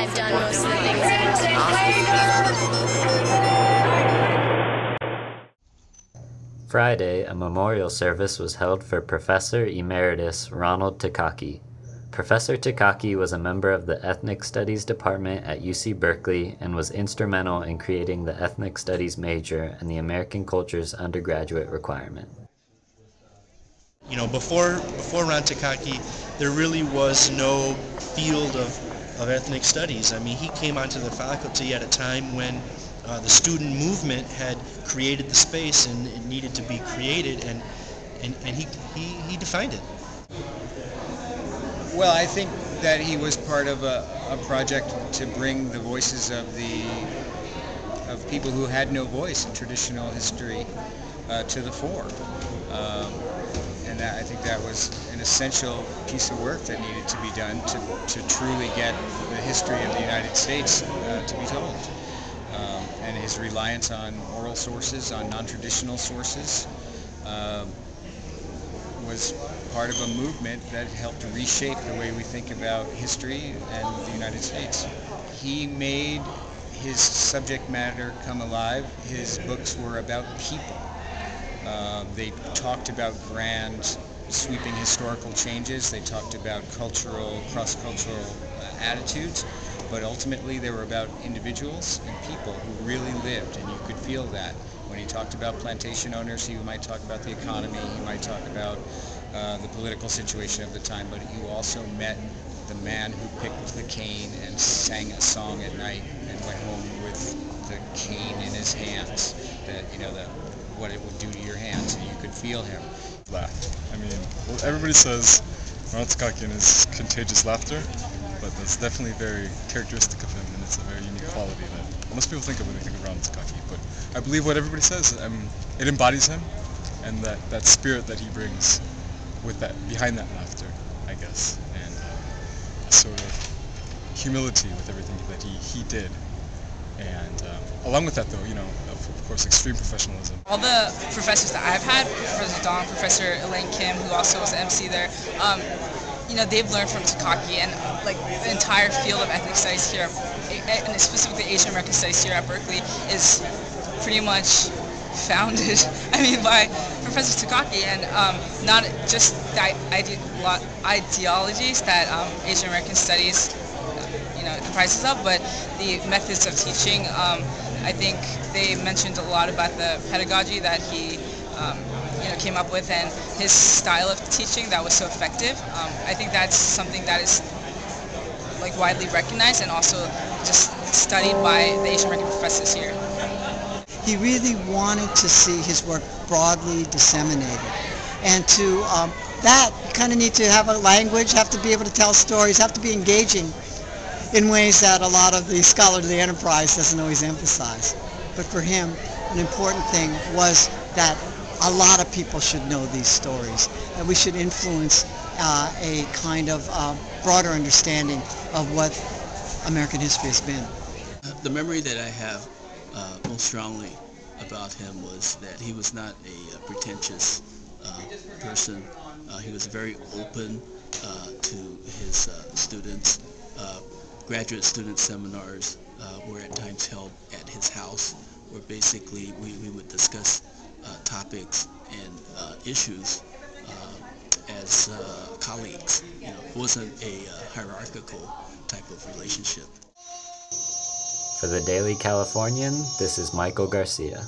I've done most of the things that Friday, a memorial service was held for Professor Emeritus Ronald Takaki. Professor Takaki was a member of the Ethnic Studies Department at UC Berkeley and was instrumental in creating the Ethnic Studies major and the American Cultures undergraduate requirement. You know, before Ron Takaki, there really was no field of ethnic studies. I mean, he came onto the faculty at a time when the student movement had created the space and it needed to be created, and he defined it. Well, I think that he was part of a project to bring the voices of people who had no voice in traditional history to the fore. And I think that was an essential piece of work that needed to be done to truly get the history of the United States to be told. And his reliance on oral sources, on non-traditional sources, was part of a movement that helped reshape the way we think about history and the United States. He made his subject matter come alive. His books were about people. They talked about grand, sweeping historical changes. They talked about cultural, cross-cultural attitudes, but ultimately they were about individuals and people who really lived, and you could feel that. When he talked about plantation owners, he might talk about the economy, he might talk about the political situation of the time, but you also met the man who picked the cane and sang a song at night and went home with the cane in his hands, that, you know, what it would do to your hands, and you could feel him. Laughed. I mean, well, everybody says Ronald Takaki and his contagious laughter, but that's definitely very characteristic of him, and it's a very unique quality that most people think of when they think of Ronald Takaki. But I believe what everybody says, it embodies him, and that spirit that he brings with that, behind that laughter, I guess, and a sort of humility with everything that he did. And along with that, though, you know, of course, extreme professionalism. All the professors that I've had, Professor Dong, Professor Elaine Kim, who also was the MC there, you know, they've learned from Takaki, and like the entire field of ethnic studies here, and specifically Asian American studies here at Berkeley, is pretty much founded, I mean, by Professor Takaki, and not just the ideologies that Asian American studies, you know, comprises of, but the methods of teaching. I think they mentioned a lot about the pedagogy that he, you know, came up with, and his style of teaching that was so effective. I think that's something that is like widely recognized and also just studied by the Asian American professors here. He really wanted to see his work broadly disseminated, and to that you kind of need to have a language, have to be able to tell stories, have to be engaging in ways that a lot of the scholar of the enterprise doesn't always emphasize. But for him, an important thing was that a lot of people should know these stories, that we should influence a kind of broader understanding of what American history has been. The memory that I have most strongly about him was that he was not a pretentious person. He was very open to his students. Graduate student seminars were at times held at his house, where basically we would discuss topics and issues as colleagues. You know, it wasn't a hierarchical type of relationship. For the Daily Californian, this is Michael Garcia.